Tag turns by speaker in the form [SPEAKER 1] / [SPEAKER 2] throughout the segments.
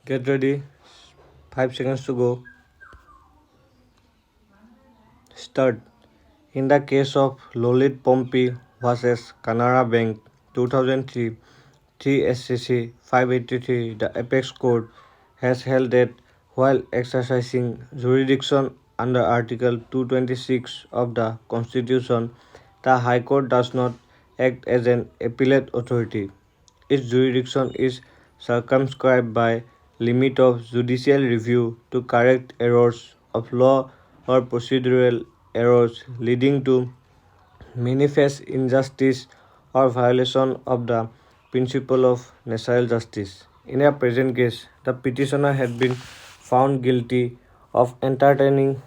[SPEAKER 1] Get ready. 5 seconds to go. Start. In the case of Lolit Pompi versus Canara Bank 2003, 3 SCC 583, the Apex Court has held that while exercising jurisdiction under Article 226 of the Constitution, the High Court does not act as an appellate authority. Its jurisdiction is circumscribed by limit of judicial review to correct errors of law or procedural errors leading to manifest injustice or violation of the principle of natural justice. In a present case, the petitioner had been found guilty of entertaining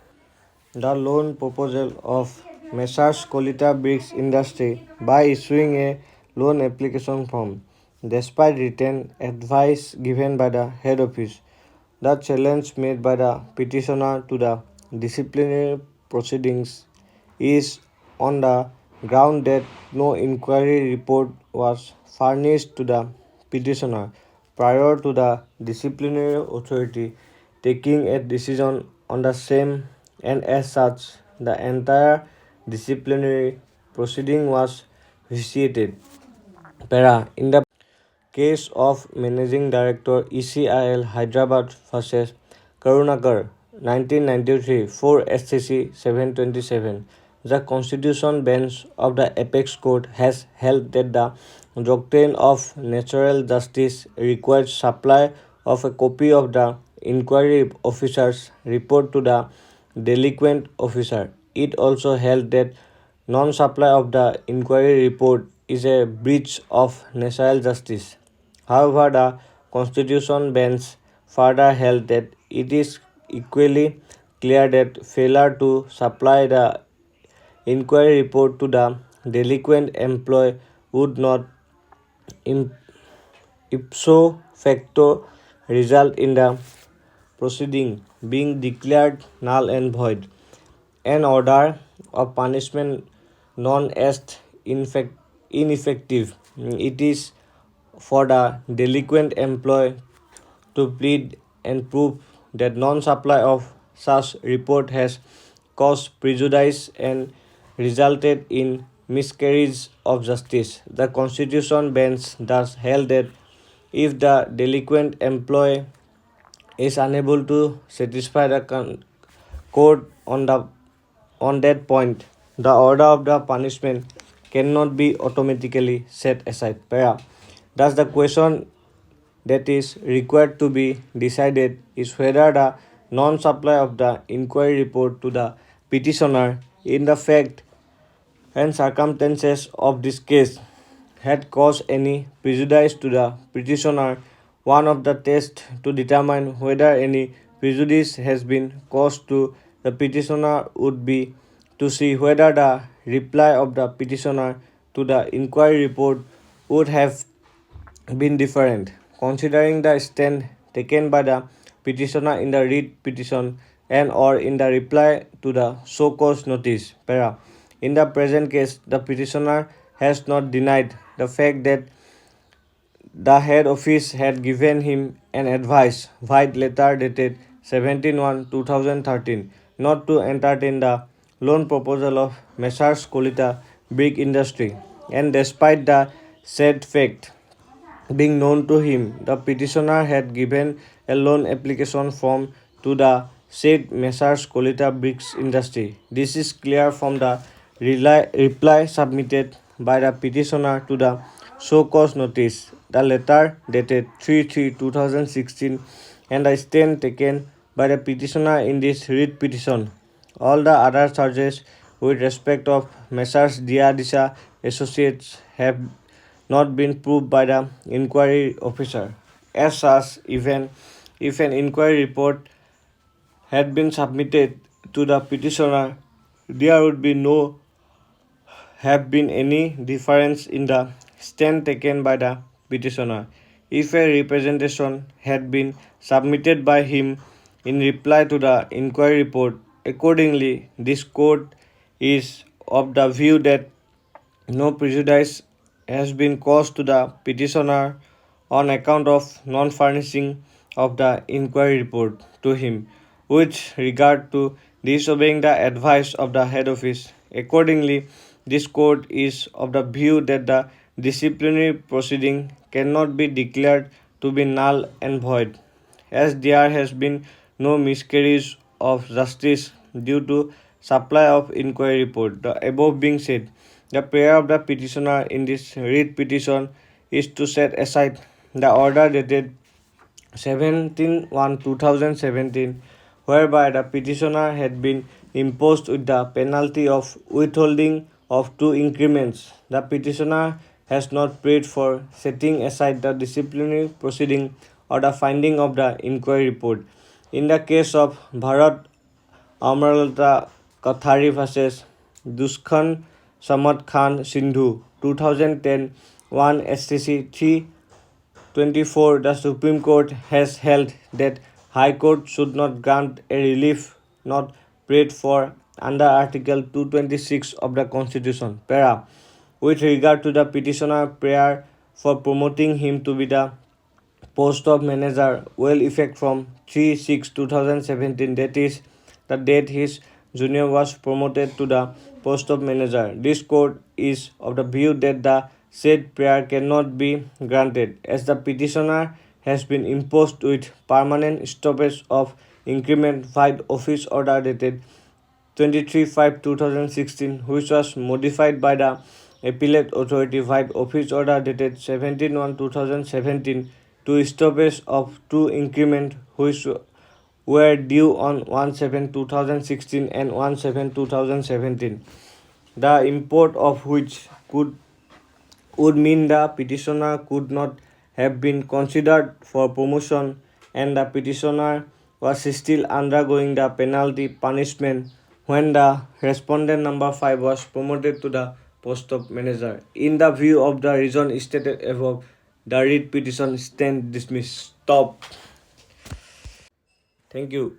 [SPEAKER 1] the loan proposal of Messrs. Kolita Bricks Industry by issuing a loan application form. Despite written advice given by the head office, the challenge made by the petitioner to the disciplinary proceedings is on the ground that no inquiry report was furnished to the petitioner prior to the disciplinary authority taking a decision on the same, and as such the entire disciplinary proceeding was vitiated. In the case of Managing Director ECIL Hyderabad vs. Karunakar 1993 4 SCC 727, the Constitution Bench of the Apex Court has held that the doctrine of natural justice requires supply of a copy of the inquiry officer's report to the delinquent officer. It also held that non-supply of the inquiry report is a breach of natural justice. However, the Constitution bench further held that it is equally clear that failure to supply the inquiry report to the delinquent employee would not ipso facto result in the proceeding being declared null and void. An order of punishment known as ineffective. It is for the delinquent employee to plead and prove that non-supply of such report has caused prejudice and resulted in miscarriage of justice. The Constitution bench thus held that if the delinquent employee is unable to satisfy the court on that point, the order of the punishment cannot be automatically set aside. Thus, the question that is required to be decided is whether the non-supply of the inquiry report to the petitioner in the fact and circumstances of this case had caused any prejudice to the petitioner. One of the tests to determine whether any prejudice has been caused to the petitioner would be to see whether the reply of the petitioner to the inquiry report would have been different, considering the stand taken by the petitioner in the writ petition and or in the reply to the show cause notice. In the present case, the petitioner has not denied the fact that the head office had given him an advice, white letter dated 17/1/2013, not to entertain the loan proposal of Messrs. Kolita Brick Industry, and despite the said fact being known to him, the petitioner had given a loan application form to the said Messrs. Kolita Bricks Industry. This is clear from the reply submitted by the petitioner to the show cause notice, the letter dated 3/3/2016, and the stand taken by the petitioner in this writ petition. All the other charges with respect of Messrs. Diadisa Associates have not been proved by the inquiry officer. As such, even if an inquiry report had been submitted to the petitioner, there would be no have been any difference in the stand taken by the petitioner. If a representation had been submitted by him in reply to the inquiry report, accordingly, this court is of the view that no prejudice has been caused to the petitioner on account of non-furnishing of the inquiry report to him with regard to disobeying the advice of the head office. Accordingly, this court is of the view that the disciplinary proceeding cannot be declared to be null and void, as there has been no miscarriage of justice due to supply of inquiry report. The above being said, the prayer of the petitioner in this writ petition is to set aside the order dated 17/1/2017, whereby the petitioner had been imposed with the penalty of withholding of two increments. The petitioner has not prayed for setting aside the disciplinary proceeding or the finding of the inquiry report. In the case of Bharat Amaralta Kathari vs. Duskhan Samad Khan Sindhu 2010 1 SCC 324, the Supreme Court has held that High Court should not grant a relief not prayed for under Article 226 of the Constitution. Para. With regard to the petitioner prayer for promoting him to be the post of manager will effect from 3/6/2017, that is, the date his junior was promoted to the post of manager. This court is of the view that the said prayer cannot be granted, as the petitioner has been imposed with permanent stoppage of increment by office order dated 23/5/2016, which was modified by the Appellate Authority by Office Order dated 17/1/2017 to stoppage of two increments which were due on 1/7/2016 and 1/7/2017, the import of which would mean the petitioner could not have been considered for promotion and the petitioner was still undergoing the penalty punishment when the respondent number 5 was promoted to the post of manager. In the view of the reason stated above, the writ petition stands dismissed. Stop. Thank you.